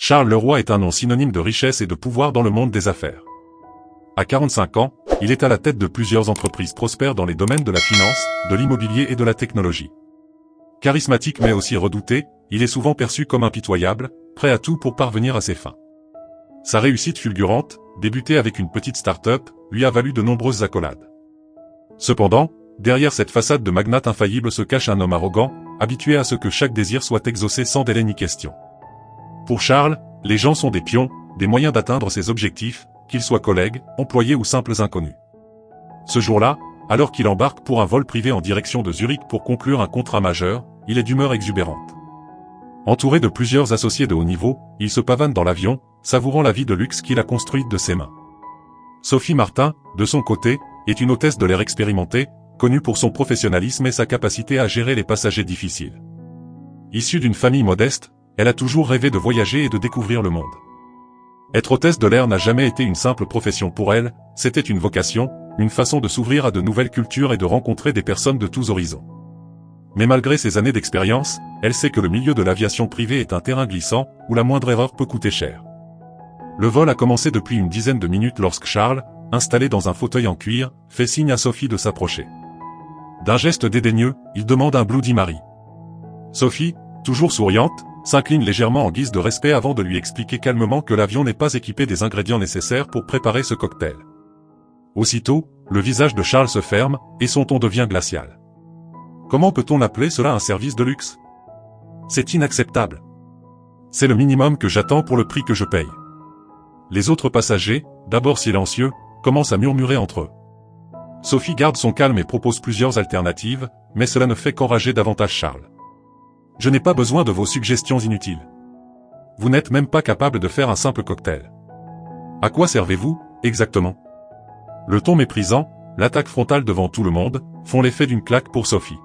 Charles Leroy est un nom synonyme de richesse et de pouvoir dans le monde des affaires. À 45 ans, il est à la tête de plusieurs entreprises prospères dans les domaines de la finance, de l'immobilier et de la technologie. Charismatique mais aussi redouté, il est souvent perçu comme impitoyable, prêt à tout pour parvenir à ses fins. Sa réussite fulgurante, débutée avec une petite start-up, lui a valu de nombreuses accolades. Cependant, derrière cette façade de magnate infaillible se cache un homme arrogant, habitué à ce que chaque désir soit exaucé sans délai ni question. Pour Charles, les gens sont des pions, des moyens d'atteindre ses objectifs, qu'ils soient collègues, employés ou simples inconnus. Ce jour-là, alors qu'il embarque pour un vol privé en direction de Zurich pour conclure un contrat majeur, il est d'humeur exubérante. Entouré de plusieurs associés de haut niveau, il se pavane dans l'avion, savourant la vie de luxe qu'il a construite de ses mains. Sophie Martin, de son côté, est une hôtesse de l'air expérimentée, connue pour son professionnalisme et sa capacité à gérer les passagers difficiles. Issue d'une famille modeste, elle a toujours rêvé de voyager et de découvrir le monde. Être hôtesse de l'air n'a jamais été une simple profession pour elle, c'était une vocation, une façon de s'ouvrir à de nouvelles cultures et de rencontrer des personnes de tous horizons. Mais malgré ses années d'expérience, elle sait que le milieu de l'aviation privée est un terrain glissant, où la moindre erreur peut coûter cher. Le vol a commencé depuis une dizaine de minutes lorsque Charles, installé dans un fauteuil en cuir, fait signe à Sophie de s'approcher. D'un geste dédaigneux, il demande un Bloody Mary. Sophie, toujours souriante, s'incline légèrement en guise de respect avant de lui expliquer calmement que l'avion n'est pas équipé des ingrédients nécessaires pour préparer ce cocktail. Aussitôt, le visage de Charles se ferme, et son ton devient glacial. Comment peut-on appeler cela un service de luxe? C'est inacceptable. C'est le minimum que j'attends pour le prix que je paye. Les autres passagers, d'abord silencieux, commencent à murmurer entre eux. Sophie garde son calme et propose plusieurs alternatives, mais cela ne fait qu'enrager davantage Charles. Je n'ai pas besoin de vos suggestions inutiles. Vous n'êtes même pas capable de faire un simple cocktail. À quoi servez-vous, exactement? Le ton méprisant, l'attaque frontale devant tout le monde, font l'effet d'une claque pour Sophie.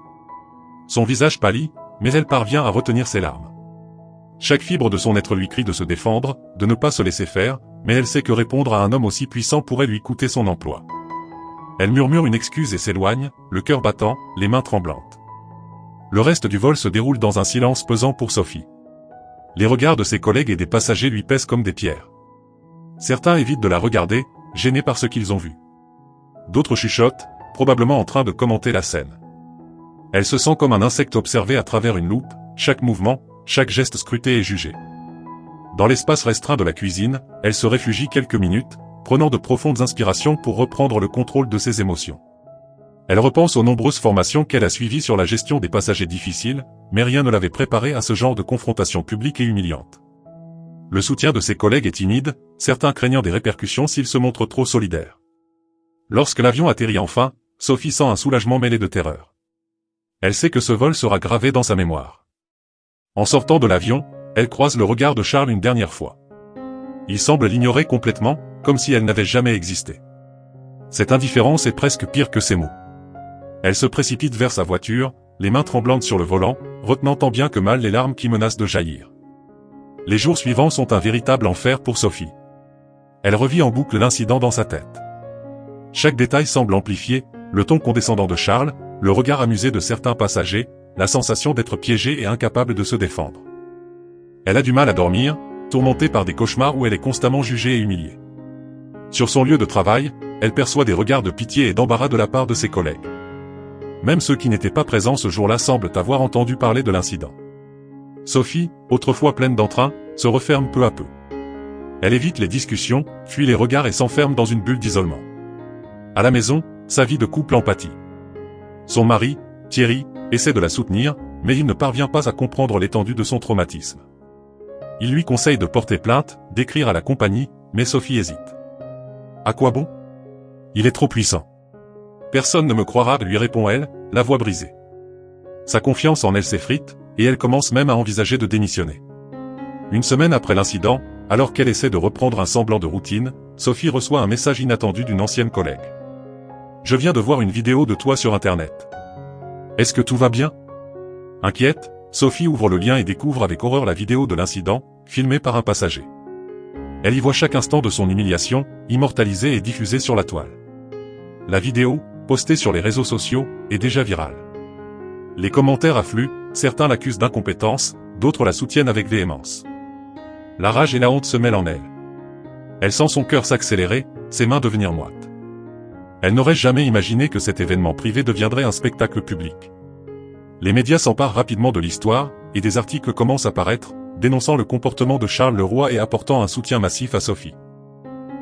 Son visage pâlit, mais elle parvient à retenir ses larmes. Chaque fibre de son être lui crie de se défendre, de ne pas se laisser faire, mais elle sait que répondre à un homme aussi puissant pourrait lui coûter son emploi. Elle murmure une excuse et s'éloigne, le cœur battant, les mains tremblantes. Le reste du vol se déroule dans un silence pesant pour Sophie. Les regards de ses collègues et des passagers lui pèsent comme des pierres. Certains évitent de la regarder, gênés par ce qu'ils ont vu. D'autres chuchotent, probablement en train de commenter la scène. Elle se sent comme un insecte observé à travers une loupe, chaque mouvement, chaque geste scruté et jugé. Dans l'espace restreint de la cuisine, elle se réfugie quelques minutes, prenant de profondes inspirations pour reprendre le contrôle de ses émotions. Elle repense aux nombreuses formations qu'elle a suivies sur la gestion des passagers difficiles, mais rien ne l'avait préparée à ce genre de confrontation publique et humiliante. Le soutien de ses collègues est timide, certains craignant des répercussions s'il se montre trop solidaire. Lorsque l'avion atterrit enfin, Sophie sent un soulagement mêlé de terreur. Elle sait que ce vol sera gravé dans sa mémoire. En sortant de l'avion, elle croise le regard de Charles une dernière fois. Il semble l'ignorer complètement, comme si elle n'avait jamais existé. Cette indifférence est presque pire que ses mots. Elle se précipite vers sa voiture, les mains tremblantes sur le volant, retenant tant bien que mal les larmes qui menacent de jaillir. Les jours suivants sont un véritable enfer pour Sophie. Elle revit en boucle l'incident dans sa tête. Chaque détail semble amplifié, le ton condescendant de Charles, le regard amusé de certains passagers, la sensation d'être piégée et incapable de se défendre. Elle a du mal à dormir, tourmentée par des cauchemars où elle est constamment jugée et humiliée. Sur son lieu de travail, elle perçoit des regards de pitié et d'embarras de la part de ses collègues. Même ceux qui n'étaient pas présents ce jour-là semblent avoir entendu parler de l'incident. Sophie, autrefois pleine d'entrain, se referme peu à peu. Elle évite les discussions, fuit les regards et s'enferme dans une bulle d'isolement. À la maison, sa vie de couple en pâtit. Son mari, Thierry, essaie de la soutenir, mais il ne parvient pas à comprendre l'étendue de son traumatisme. Il lui conseille de porter plainte, d'écrire à la compagnie, mais Sophie hésite. À quoi bon? Il est trop puissant. Personne ne me croira, lui répond-elle, la voix brisée. Sa confiance en elle s'effrite, et elle commence même à envisager de démissionner. Une semaine après l'incident, alors qu'elle essaie de reprendre un semblant de routine, Sophie reçoit un message inattendu d'une ancienne collègue. « Je viens de voir une vidéo de toi sur Internet. Est-ce que tout va bien ?» Inquiète, Sophie ouvre le lien et découvre avec horreur la vidéo de l'incident, filmée par un passager. Elle y voit chaque instant de son humiliation, immortalisée et diffusée sur la toile. La vidéo, postée sur les réseaux sociaux, est déjà virale. Les commentaires affluent, certains l'accusent d'incompétence, d'autres la soutiennent avec véhémence. la rage et la honte se mêlent en elle. Elle sent son cœur s'accélérer, ses mains devenir moites. Elle n'aurait jamais imaginé que cet événement privé deviendrait un spectacle public. Les médias s'emparent rapidement de l'histoire, et des articles commencent à paraître, dénonçant le comportement de Charles le Roi et apportant un soutien massif à Sophie.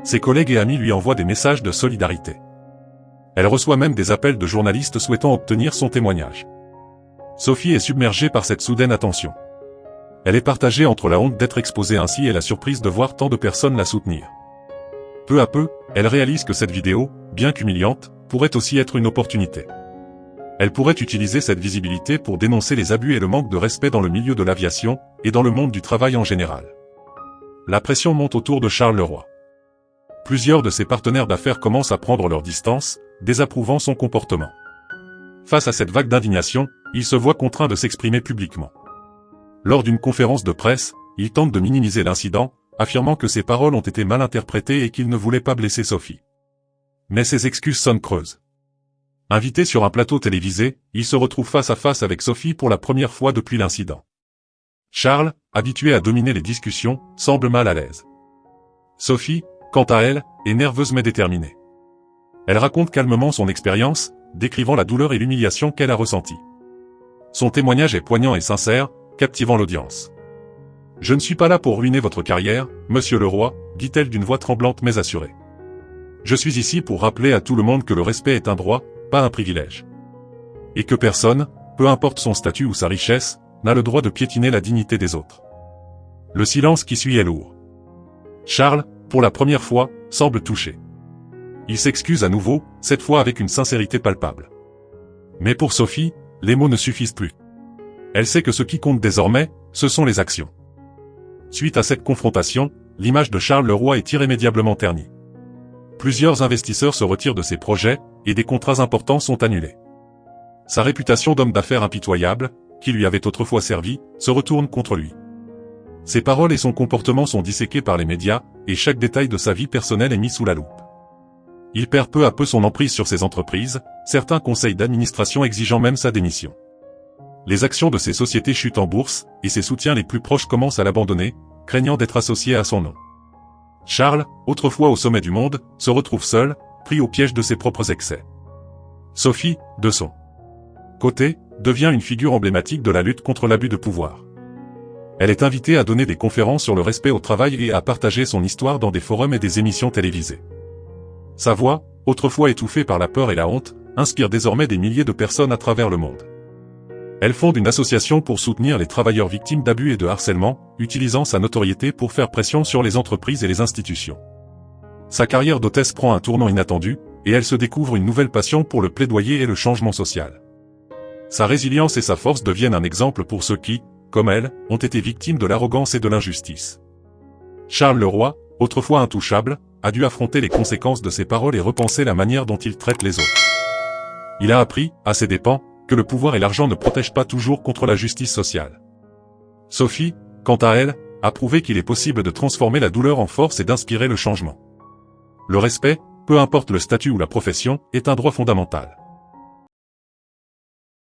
Ses collègues et amis lui envoient des messages de solidarité. Elle reçoit même des appels de journalistes souhaitant obtenir son témoignage. Sophie est submergée par cette soudaine attention. Elle est partagée entre la honte d'être exposée ainsi et la surprise de voir tant de personnes la soutenir. Peu à peu, elle réalise que cette vidéo, bien qu'humiliante, pourrait aussi être une opportunité. Elle pourrait utiliser cette visibilité pour dénoncer les abus et le manque de respect dans le milieu de l'aviation, et dans le monde du travail en général. La pression monte autour de Charles le Roi. Plusieurs de ses partenaires d'affaires commencent à prendre leur distance, désapprouvant son comportement. Face à cette vague d'indignation, il se voit contraint de s'exprimer publiquement. Lors d'une conférence de presse, il tente de minimiser l'incident, affirmant que ses paroles ont été mal interprétées et qu'il ne voulait pas blesser Sophie. Mais ses excuses sonnent creuses. Invité sur un plateau télévisé, il se retrouve face à face avec Sophie pour la première fois depuis l'incident. Charles, habitué à dominer les discussions, semble mal à l'aise. Sophie, quant à elle, est nerveuse mais déterminée. Elle raconte calmement son expérience, décrivant la douleur et l'humiliation qu'elle a ressentie. Son témoignage est poignant et sincère, captivant l'audience. « Je ne suis pas là pour ruiner votre carrière, monsieur le roi, dit-elle d'une voix tremblante mais assurée. Je suis ici pour rappeler à tout le monde que le respect est un droit, pas un privilège. Et que personne, peu importe son statut ou sa richesse, n'a le droit de piétiner la dignité des autres. » Le silence qui suit est lourd. Charles, pour la première fois, semble touché. Il s'excuse à nouveau, cette fois avec une sincérité palpable. Mais pour Sophie, les mots ne suffisent plus. Elle sait que ce qui compte désormais, ce sont les actions. Suite à cette confrontation, l'image de Charles le Roi est irrémédiablement ternie. Plusieurs investisseurs se retirent de ses projets, et des contrats importants sont annulés. Sa réputation d'homme d'affaires impitoyable, qui lui avait autrefois servi, se retourne contre lui. Ses paroles et son comportement sont disséqués par les médias, et chaque détail de sa vie personnelle est mis sous la loupe. Il perd peu à peu son emprise sur ses entreprises, certains conseils d'administration exigeant même sa démission. Les actions de ses sociétés chutent en bourse, et ses soutiens les plus proches commencent à l'abandonner, craignant d'être associés à son nom. Charles, autrefois au sommet du monde, se retrouve seul, pris au piège de ses propres excès. Sophie, de son côté, devient une figure emblématique de la lutte contre l'abus de pouvoir. Elle est invitée à donner des conférences sur le respect au travail et à partager son histoire dans des forums et des émissions télévisées. Sa voix, autrefois étouffée par la peur et la honte, inspire désormais des milliers de personnes à travers le monde. Elle fonde une association pour soutenir les travailleurs victimes d'abus et de harcèlement, utilisant sa notoriété pour faire pression sur les entreprises et les institutions. Sa carrière d'hôtesse prend un tournant inattendu, et elle se découvre une nouvelle passion pour le plaidoyer et le changement social. Sa résilience et sa force deviennent un exemple pour ceux qui, comme elle, ont été victimes de l'arrogance et de l'injustice. Charles le Roi, autrefois intouchable, a dû affronter les conséquences de ses paroles et repenser la manière dont il traite les autres. Il a appris, à ses dépens, que le pouvoir et l'argent ne protègent pas toujours contre la justice sociale. Sophie, quant à elle, a prouvé qu'il est possible de transformer la douleur en force et d'inspirer le changement. Le respect, peu importe le statut ou la profession, est un droit fondamental.